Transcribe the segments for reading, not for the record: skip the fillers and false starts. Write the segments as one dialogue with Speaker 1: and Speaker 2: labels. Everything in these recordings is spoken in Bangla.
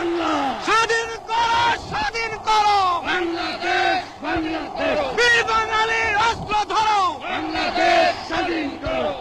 Speaker 1: বাংলা,
Speaker 2: স্বাধীন করো, স্বাধীন করো
Speaker 1: বাংলাদেশ, বাংলাদেশ,
Speaker 2: বীর বাঙালির অস্ত্র ধরো।
Speaker 1: বাংলাদেশ স্বাধীন করো।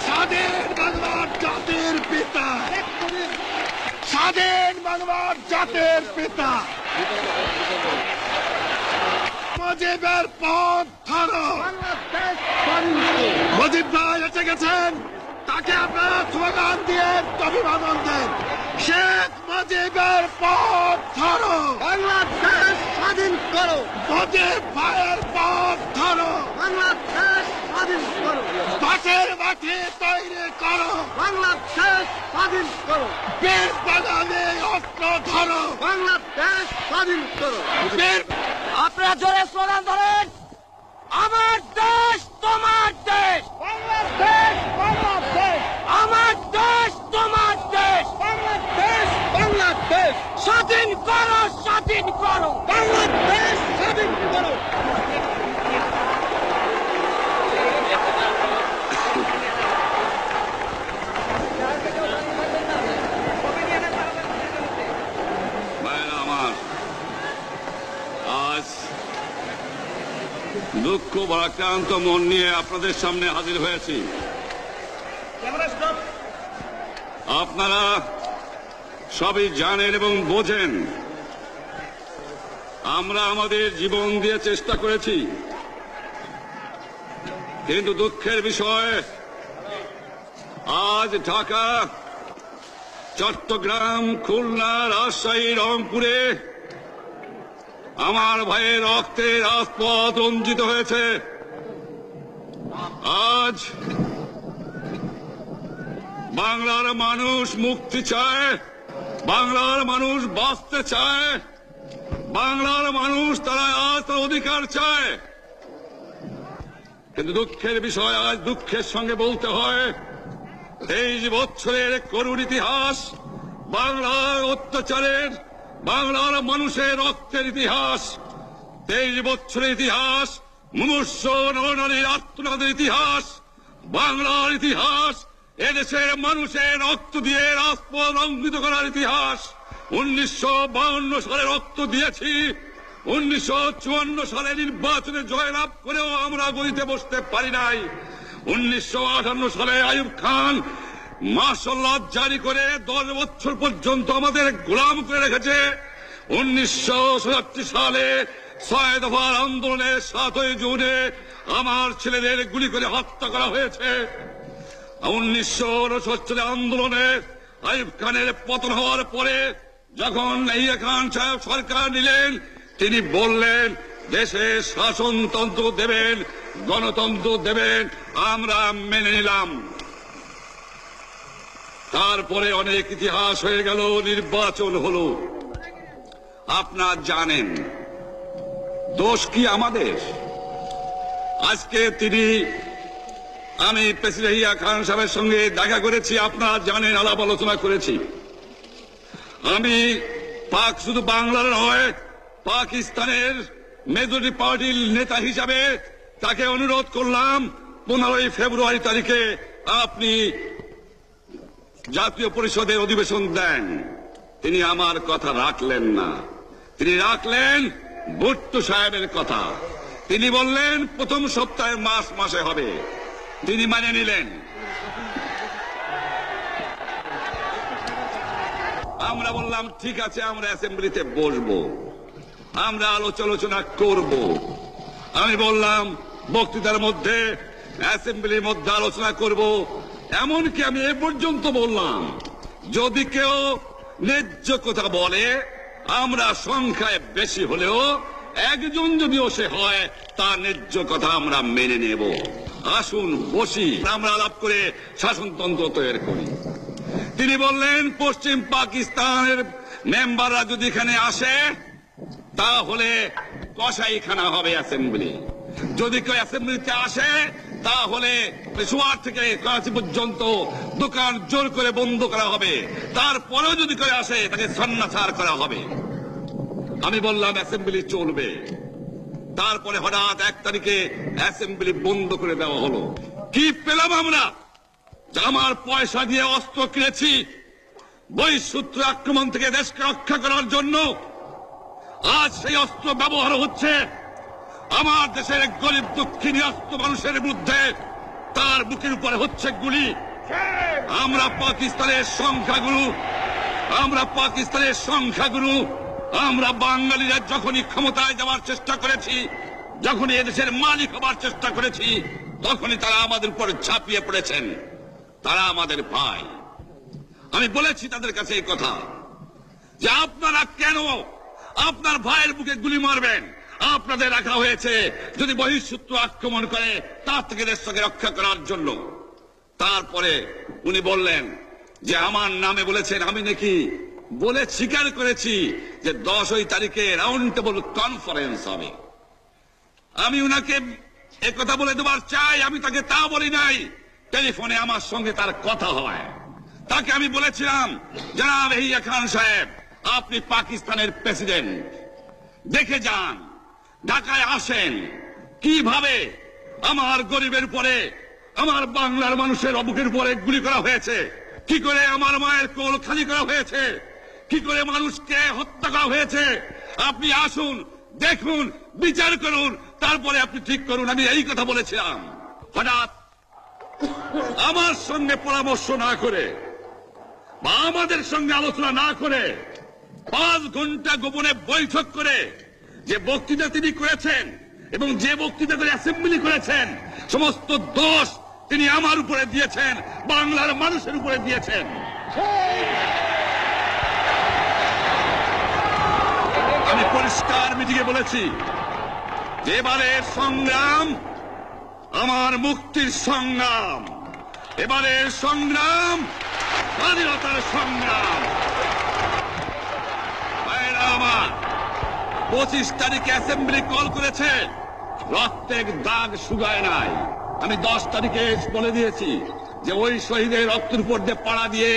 Speaker 1: স্বাধীন বাংলার জাতির পিতা, স্বাধীন বাংলার জাতির পিতা মুজিবের পথ ধরো। মুজিব ভাই এসে গেছেন, তাকে আপনারা স্লোগান দিয়ে অভিবাদন দেন। শেখ মুজিবের পথ ধরো,
Speaker 2: বাংলাদেশ স্বাধীন করো,
Speaker 1: মুজিব ভাইয়ের পথ ধরো।
Speaker 2: বাংলাদেশ স্বাধীন করো,
Speaker 1: বাঁশের মাঠে তৈরি করো,
Speaker 2: বাংলাদেশ স্বাধীন করো,
Speaker 1: বীর বাঙালি অস্ত্র ধরো,
Speaker 2: বাংলাদেশ স্বাধীন করো।
Speaker 1: বীর
Speaker 2: আপনারা জোরে স্লোগান ধরেন, আমার দেশ তোমার দেশ, বাংলাদেশ বাংলাদেশ, আমার দেশ তোমার দেশ, বাংলাদেশ বাংলাদেশ, স্বাধীন করো, স্বাধীন করো, বাংলাদেশ স্বাধীন করো।
Speaker 3: ভাইরা আমার, আজ দুঃখ ভারাক্রান্ত মন নিয়ে আপনাদের সামনে হাজির হয়েছি। আপনারা সবই জানেন এবং বোঝেন আমরা আমাদের জীবন দিয়ে চেষ্টা করেছি, কিন্তু দুঃখের বিষয় আজ ঢাকা, চট্টগ্রাম, খুলনা, রাজশাহী, রংপুরে আমার ভাইয়ের রক্তে রাজপথ রঞ্জিত হয়েছে। আজ বাংলার মানুষ মুক্তি চায়, বাংলার মানুষ বাঁচতে চায়, বাংলার মানুষ তারা আজ তার অধিকার চায়। কিন্তু দুঃখের বিষয়, আজ দুঃখের সঙ্গে বলতে হয় 23 বছরের করুণ ইতিহাস, বাংলার অত্যাচারের, বাংলার মানুষের রক্তের ইতিহাস, 23 বছরের ইতিহাস, মুমূর্ষ নরনারীর আত্মনাদের ইতিহাস, বাংলার ইতিহাস, এদেশের মানুষের রক্ত দিয়ে রাজপথ রঞ্জিত করার ইতিহাস। 1952 সালে রক্ত দিয়েছি, 1954 সালে নির্বাচনে জয়লাভ করেও আমরা গদিতে বসতে পারি নাই। 1958 সালে আইয়ুব খান মার্শাল ল জারি করে 10 বছর পর্যন্ত আমাদের গোলাম করে রেখেছে। 1967 সালে 6 দফার আন্দোলনের 7ই জুনে আমার ছেলেদের গুলি করে হত্যা করা হয়েছে। 1969 আন্দোলনে আইয়ুব খানের পতন হওয়ার পরে যখন ইয়াহিয়া খান সাহেব সরকার নিলেন, তিনি বললেন দেশে শাসনতন্ত্র দেবেন, গণতন্ত্র দেবেন, আমরা মেনে নিলাম। তারপরে অনেক ইতিহাস হয়ে গেল, নির্বাচন হলো। আপনারা জানেন দোষ কি আমাদের? আজকে আমি প্রেসিডেন্ট ইয়াহিয়া খান সাহেবের সঙ্গে দেখা করেছি, আপনারা জানেন, আলাপ আলোচনা করেছি। আমি শুধু বাংলার নয়, পাকিস্তানের মেজরিটি পার্টির নেতা হিসাবে তাকে অনুরোধ করলাম 15 ফেব্রুয়ারি তারিখে আপনি জাতীয় পরিষদের অধিবেশন দেন। তিনি আমার কথা রাখলেন না, তিনি রাখলেন ভুট্টো সাহেবের কথা। তিনি বললেন প্রথম সপ্তাহে মাসে হবে, তিনি মানে নিলেন। আমরা বললাম ঠিক আছে, আমরা অ্যাসেম্বলিতে বসবো, আমরা আলোচনা করব। আমি বললাম বক্তৃতার মধ্যে, অ্যাসেম্বলির মধ্যে আলোচনা করব। এমনকি আমি এ পর্যন্ত বললাম যদি কেউ ন্যায্য কথা বলে, আমরা সংখ্যায় বেশি হলেও একজন যদিও সে হয়, তার ন্যায্য কথা আমরা মেনে নেব। আসুন বসি, আমরা আলাপ করে শাসনতন্ত্র তৈরি করি। তিনি বললেন পশ্চিম পাকিস্তানের মেম্বাররা যদি এখানে আসে তাহলে কসাইখানা হবে অ্যাসেম্বলি। যদি কেউ অ্যাসেম্বলিতে আসে তাহলে পেশোয়ার থেকে করাচি পর্যন্ত দোকান জোর করে বন্ধ করা হবে, তারপরেও যদি কেউ আসে তাকে সন্ন্যাসার করা হবে। আমি বললাম অ্যাসেম্বলি চলবে। তারপরে হঠাৎ 1 তারিখে অ্যাসেম্বলি বন্ধ করে দেওয়া হলো। কি পেলাম আমরা? যে আমার পয়সা দিয়ে অস্ত্র কিনেছি বহিঃশত্রু আক্রমণ থেকে দেশকে রক্ষা করার জন্য, আজ সেই অস্ত্র ব্যবহার হচ্ছে আমার দেশের গরিব দুঃখী নিরস্ত মানুষের বিরুদ্ধে। তার বুকের উপরে হচ্ছে গুলি। আমরা পাকিস্তানের সংখ্যাগুরু, আমরা বাঙালিরা যখনই ক্ষমতায় যাওয়ার চেষ্টা করেছি, যখনই এদেশের মালিক হবার চেষ্টা করেছি, তখনই তারা আমাদের উপর ঝাঁপিয়ে পড়েছেন। তারা আমাদের ভাই। আমি বলেছি তাদের কাছে এই কথা যে আপনারা কেন আপনার ভাইয়ের বুকে গুলি মারবেন? আপনাদের রাখা হয়েছে যদি বহিঃশত্রু আক্রমণ করে তার থেকে দেশকে রক্ষা করার জন্য। তারপরে উনি বললেন যে আমার নামে বলেছেন, আমি নাকি বলে স্বীকার করেছি যে 10 তারিখে রাউন্ড টেবল কনফারেন্স হবে। আমি উনাকে একথা বলে দেবার চাই, আমি তাকে তা বলি নাই। টেলিফোনে আমার সঙ্গে তার কথা হয়। তাকে আমি বলেছিলাম, জনাব ইয়াহিয়া খান সাহেব, আপনি পাকিস্তানের প্রেসিডেন্ট, দেখে যান, ঢাকায় আসেন কিভাবে আমার গরিবের উপরে, আমার বাংলার মানুষের বুকের উপরে গুলি করা হয়েছে, কি করে আমার মায়ের কোল খালি করা হয়েছে, কি করে মানুষকে হত্যা করা হয়েছে। আপনি আসুন, দেখুন, বিচার করুন, তারপরে আপনি ঠিক করুন। আমি এই কথা বলেছিলাম। হঠাৎ আমার সঙ্গে পরামর্শ না করে বা আমাদের সঙ্গে আলোচনা না করে 5 ঘন্টা গোপনে বৈঠক করে যে বক্তৃতা তিনি করেছেন এবং যে বক্তৃতা করে অ্যাসেম্বলি করেছেন, সমস্ত দোষ তিনি আমার উপরে দিয়েছেন, বাংলার মানুষের উপরে দিয়েছেন। আমি পরিষ্কার মিটিংয়ে বলেছি যে এবারের সংগ্রাম আমার মুক্তির সংগ্রাম, এবারের সংগ্রাম স্বাধীনতার সংগ্রাম। আমার 25 তারিখে অ্যাসেম্বলি কল করেছে, রক্তের দাগ শুকায় নাই। আমি 10 তারিখে বলে দিয়েছি যে ওই শহীদের রক্তের উপর দিয়ে পাড়া দিয়ে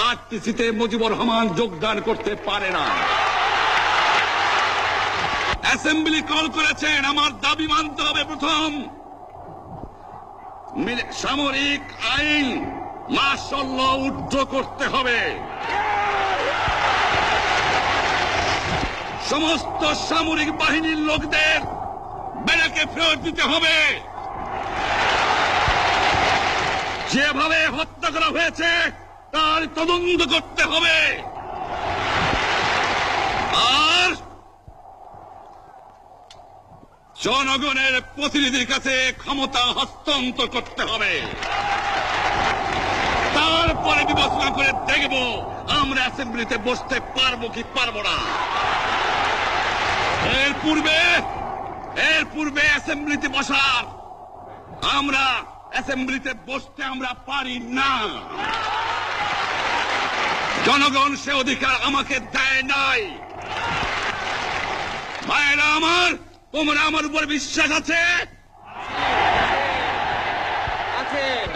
Speaker 3: আরটিসিতে মুজিবুর রহমান যোগদান করতে পারে না। অ্যাসেম্বলি কল করেছেন, আমার দাবি মানতে হবে। প্রথম, সামরিক আইন মার্শাল ল উড্র করতে হবে। সমস্ত সামরিক বাহিনীর লোকদের ব্যারাকে ফেরত দিতে হবে। যেভাবে হত্যা করা হয়েছে তার তদন্ত করতে হবে। আর জনগণের প্রতিনিধির কাছে ক্ষমতা হস্তান্তর করতে হবে। তারপরে বিবেচনা করে দেখব আমরা অ্যাসেম্বলিতে বসতে পারবো কি পারবো না। এর পূর্বে অ্যাসেম্বলিতে বসার, আমরা অ্যাসেম্বলিতে বসতে আমরা পারি না। জনগণ সে অধিকার আমাকে দেয় নাই। ভাইরা আমার, তোমরা আমার উপর বিশ্বাস আছে?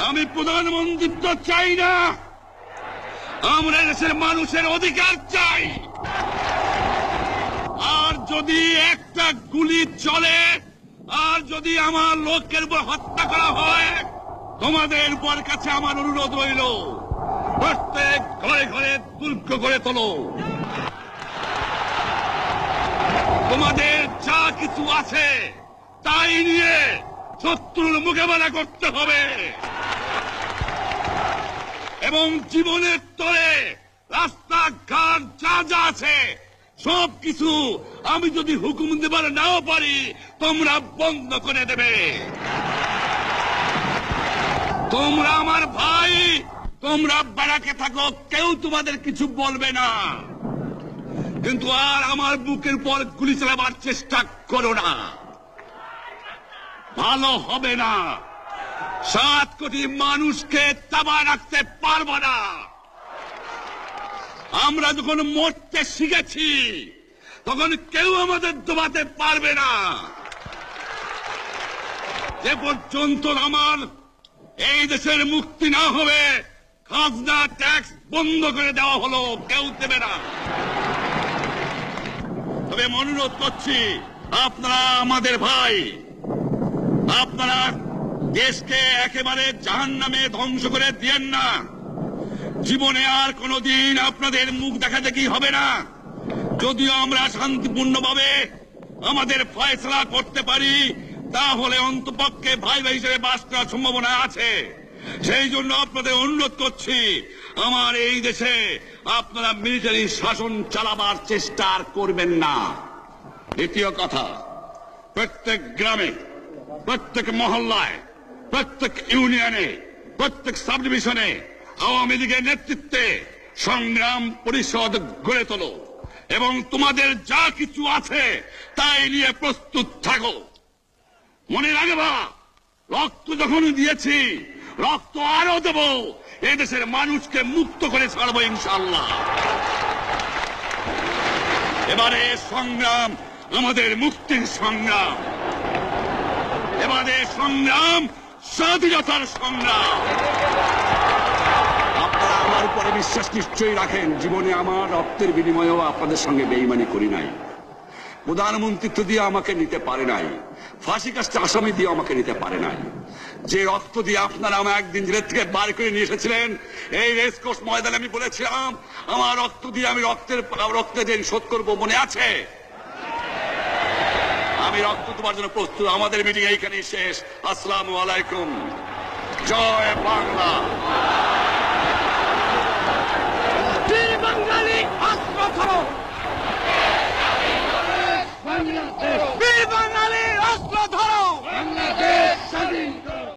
Speaker 3: আমি প্রধানমন্ত্রিত্ব চাই না, আমরা দেশের মানুষের অধিকার চাই। আর যদি একটা গুলি চলে, আর যদি আমার লোকের উপর হত্যা করা হয়, তোমাদের উপর কাছে আমার অনুরোধ রইল, প্রত্যেক ঘরে ঘরে দুর্গ করে তোলো। তোমাদের যা কিছু আছে তাই নিয়ে শত্রুর মোকাবেলা করতে হবে এবং জীবনের তরে রাস্তাঘাট যা যা আছে সবকিছু আমি যদি হুকুম দেবার নাও পারি, তোমরা বন্ধ করে দেবে। তোমরা আমার ভাই, তোমরা ব্যারাকে থাকো, কেউ তোমাদের কিছু বলবে না। কিন্তু আর আমার বুকের পর গুলি চালাবার চেষ্টা করো না, ভালো হবে না। 7 কোটি মানুষকে চাপায় রাখতে পারবো না। আমরা যখন মরতে শিখেছি তখন কেউ আমাদের দবাতে পারবে না। যে পর্যন্ত আমার এই দেশের মুক্তি না হবে, খাজনা ট্যাক্স বন্ধ করে দেওয়া হলো, কেউ দেবে না। তবে আমি অনুরোধ করছি, আপনারা আমাদের ভাই, আপনারা দেশকে একেবারে জাহান্নামে ধ্বংস করে দিয়েন না। জীবনে আর কোনোদিন আপনাদের মুখ দেখা দেখি হবে না। যদিও আমরা শান্তিপূর্ণভাবে আমাদের ফয়সলা করতে পারি, তাহলে অন্তপক্ষে ভাই ভাই হিসেবে বাস করার সম্ভাবনা আছে। সেই জন্য আপনাদের অনুরোধ করছি, আমার এই দেশে আপনারা মিলিটারি শাসন চালাবার চেষ্টা আর করবেন না। দ্বিতীয় কথা, প্রত্যেক গ্রামে, প্রত্যেক মহল্লায়, প্রত্যেক ইউনিয়নে, প্রত্যেক সাব ডিভিশনে আওয়ামী লীগের নেতৃত্বে সংগ্রাম পরিষদ গড়ে তোলো এবং তোমাদের যা কিছু আছে তাই নিয়ে প্রস্তুত থাকো। মনে রাখবা, রক্ত যখন দিয়েছি, রক্ত আরো দেব। এদেশের মানুষকে মুক্ত করে ছাড়বো ইনশাআল্লাহ। এবারে সংগ্রাম আমাদের মুক্তির সংগ্রাম, এবারে সংগ্রাম স্বাধীনতার সংগ্রাম। আপনারা আমার উপরে বিশ্বাস নিশ্চয়ই রাখেন। জীবনে আমার রক্তের বিনিময়েও আপনাদের সঙ্গে বেইমানি করি নাই। প্রধানমন্ত্রিত্ব দিয়ে আমাকে নিতে পারে নাই, ফাঁসি কাস্টে আসামি দিয়ে আমাকে নিতে পারে নাই। যে রক্ত দিয়ে আপনারা আমার একদিন জেলের থেকে বার করে নিয়ে এসেছিলেন, এই রেসকোর্স ময়দানে আমি বলেছিলাম আমার রক্ত দিয়ে আমি রক্তের ঋণ শোধ করবো, মনে আছে? আমি রক্ত দেওয়ার জন্য প্রস্তুত। আমাদের মিটিং এইখানেই শেষ। আসসালামু আলাইকুম। জয় বাংলা।
Speaker 2: বীর বাঙালি অস্ত্র ধরো, বীর বাঙালি